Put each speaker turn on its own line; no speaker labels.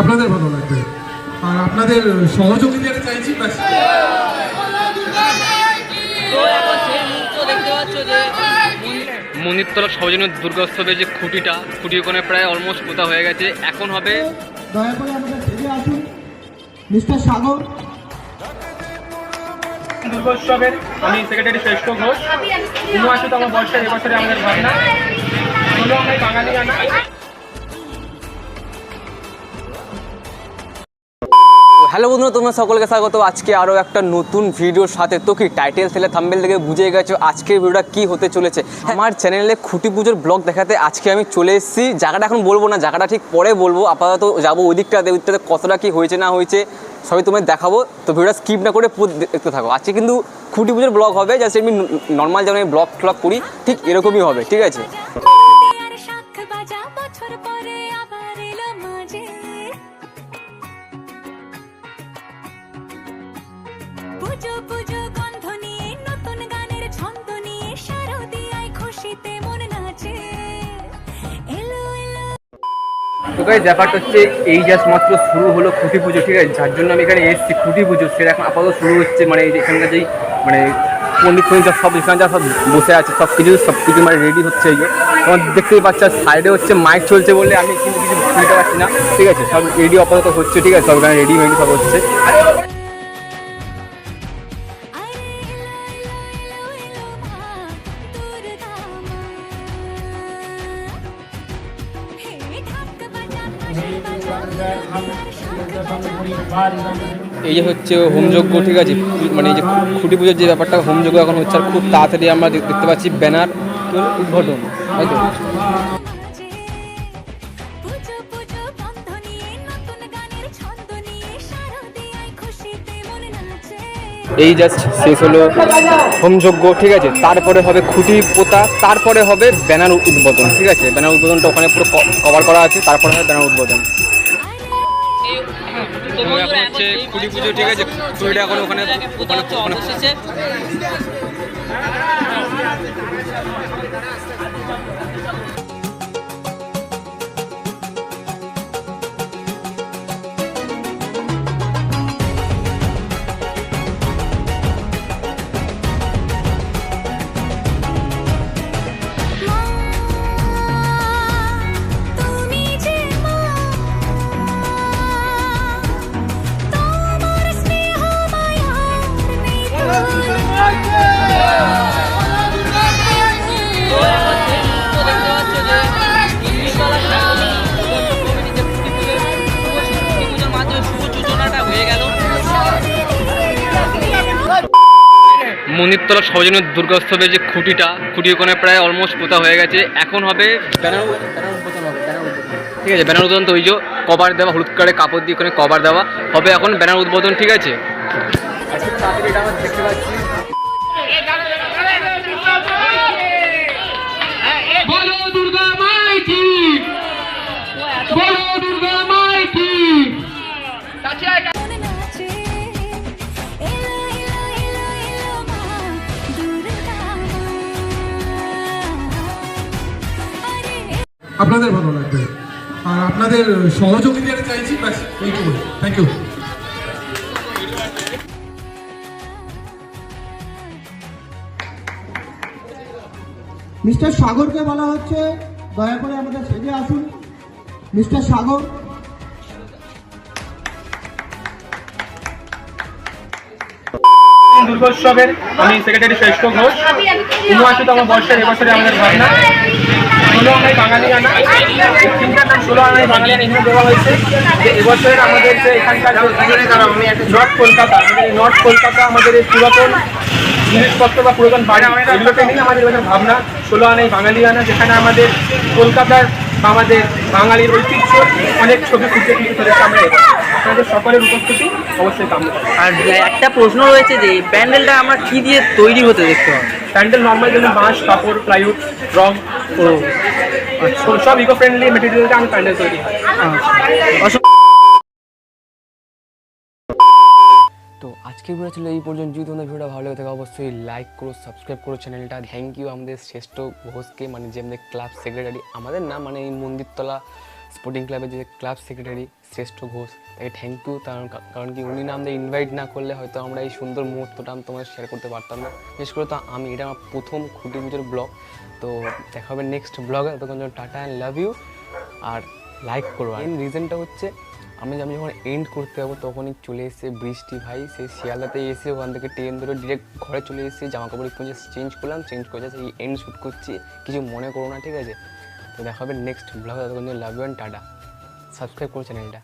আপনাদের ভালো লাগবে আর আপনাদের সহযোগিতাটা চাইছি ব্যাস।
মন্দিরতলা সর্বজনীন দুর্গোৎসবের যে খুঁটি ওখানে প্রায় অলমোস্ট পোতা হয়ে গেছে। এখন হবে
দয়া করে আমাদের সেজে আসুন মিস্টার সাগর।
দুর্গোৎসবের আমি সেক্রেটারি শ্রেষ্ঠ ঘোষ। ৭৯তম বর্ষের এবছরে আমাদের ভাবনা হলো আমরা বাঙালিয়ানা।
হ্যালো বন্ধুরা, তোমরা সকলকে স্বাগত আজকে আরও একটা নতুন ভিডিওর সাথে। তো কি টাইটেল থেকে থাম্বনেল থেকে বুঝে গেছো আজকের ভিডিওটা কী হতে চলেছে। আমার চ্যানেলে খুঁটি পুজোর ব্লগ দেখাতে আজকে আমি চলে এসেছি। জায়গাটা এখন বলবো না, জায়গাটা ঠিক পরে বলবো। আপাতত যাবো ওইদিকটাতে কতটা কী হয়েছে না হয়েছে সবই তোমায় দেখাবো। তো ভিডিওটা স্কিপ না করে পুরো দেখতে থাকো। আজকে কিন্তু খুঁটি পুজোর ব্লগ হবে, জাস্ট আমি নর্মাল যেমন আমি ব্লগ করি ঠিক এরকমই হবে, ঠিক আছে। তো গাইস ব্যাপারটা হচ্ছে এই জাস্ট মাত্র শুরু হলো খুঁটি পুজো, ঠিক আছে। যার জন্য আমি এখানে এসেছি খুঁটি পুজো সেটা এখন আপাতত শুরু হচ্ছে। মানে এই যে এখানকার যেই মানে পণ্ডিত যা সব এখানে যা সব বসে আছে সব কিছু মানে রেডি হচ্ছে। এই যে তোমার দেখতেই পাচ্ছ সাইডে হচ্ছে মাইক চলছে বলে আমি কিন্তু কিছু বুঝতে পারছি না, ঠিক আছে। সব রেডি আপাতত হচ্ছে, ঠিক আছে। সব এখানে রেডি সব হচ্ছে। এই যে হচ্ছে হোমযজ্ঞ, ঠিক আছে। মানে এই যে খুঁটি পুজোর যে ব্যাপারটা হোমযজ্ঞ এখন হচ্ছে, আর খুব তাড়াতাড়ি আমরা দেখতে পাচ্ছি ব্যানার উদ্বোধন, তাই তো। এই জাস্ট শেষ হলো হোমযজ্ঞ, ঠিক আছে। তারপরে হবে খুঁটি পোতা, তারপরে হবে ব্যানার উদ্বোধন, ঠিক আছে। ব্যানার উদ্বোধনটা ওখানে পুরো কভার করা আছে, তারপরে হবে ব্যানার উদ্বোধন। এখন হচ্ছে খুঁটি পুজো, ঠিক আছে। খুঁটিটা এখন ওখানে মন্দিরতলা সর্বজনীন দুর্গোৎসবের যে খুঁটি ওখানে প্রায় অলমোস্ট পোতা হয়ে গেছে। এখন হবে ব্যানার উদ্বোধন হবে, ঠিক আছে। ব্যানার উদ্বোধন তো ওই যে কভার দেওয়া, হলুদ কার্ডে কাপড় দিয়ে ওখানে কভার দেওয়া হবে এখন ব্যানার উদ্বোধন, ঠিক আছে। দেখতে পাচ্ছি
আপনাদের ভালো লাগবে আর আপনাদের সহযোগিতাটা চাইছি ব্যাস, এইটুকু। Thank you.
মিস্টার সাগরকে বলা হচ্ছে দয়া করে আমাদের সেজে আসুন মিস্টার সাগর।
দুর্গোৎসবের আমি সেক্রেটারি শ্রেষ্ঠ ঘোষ। ৭৯তম বর্ষের এবছরে আমাদের ভাবনা হলো আমরা বাঙালিয়ানা। তিনটার নাম ১৬ আনাই বাঙালিয়ানা এখানে দেওয়া হয়েছে। যে এবছরের আমাদের যে এখানকার নর্থ কলকাতা, নর্থ কলকাতা আমাদের এই পুরাতন জিনিসপত্র বা পুরাতন বাড়ি এগুলোকে নিয়ে আমাদের এখানে ভাবনা ১৬ আনাই বাঙালিয়ানা, যেখানে আমাদের কলকাতার বা আমাদের বাঙালির ঐতিহ্য অনেক ছবি ফুটে চলেছে। আমরা আপনাদের সকলের উপস্থিতি অবশ্যই কামনা করি।
আর একটা প্রশ্ন রয়েছে যে প্যান্ডেলটা আমার কি দিয়ে তৈরি হতে দেখতে হবে?
প্যান্ডেল নর্মাল যেমন বাঁশ, কাপড়, প্লাইউড, রং ও সব ইকো ফ্রেন্ডলি মেটেরিয়ালটা আমি প্যান্ডেল তৈরি হয়।
তো আজকের ভিডিও ছিল এই পর্যন্ত। যদি তোমাদের ভিডিওটা ভালো লাগে থাকে অবশ্যই লাইক করো, সাবস্ক্রাইব করো চ্যানেলটা। থ্যাংক ইউ আমাদের শ্রেষ্ঠ ঘোষকে, মানে যে আমাদের ক্লাব সেক্রেটারি, আমাদের না মানে এই মন্দিরতলা স্পোর্টিং ক্লাবের যে ক্লাব সেক্রেটারি শ্রেষ্ঠ ঘোষ, তাকে থ্যাংক ইউ। কারণ কি উনি না আমাদের ইনভাইট না করলে হয়তো আমরা এই সুন্দর মুহূর্তটা আমি তোমাদের শেয়ার করতে পারতাম না। বিশেষ করে তো আমি, এটা আমার প্রথম খুঁটি পুজোর ব্লগ। তো দেখা হবে নেক্সট ব্লগে, তখন জন্য টাটা অ্যান্ড লাভ ইউ। আর লাইক করো। মেন রিজনটা হচ্ছে আমি যখন এন্ড করতে যাবো তখনই চলে এসেছে বৃষ্টি ভাই, সেই শিয়ালদাতে এসে ওখান থেকে ট্রেন ধরে ডিরেক্ট ঘরে চলে এসেছি, জামা কাপড় একটু চেঞ্জ করলাম, চেঞ্জ করে সেই এন্ড শ্যুট করছি, কিছু মনে করো না, ঠিক আছে? তো দেখা হবে নেক্সট ব্লগে, ততক্ষণ love you and tata. Subscribe করো চ্যানেলটা।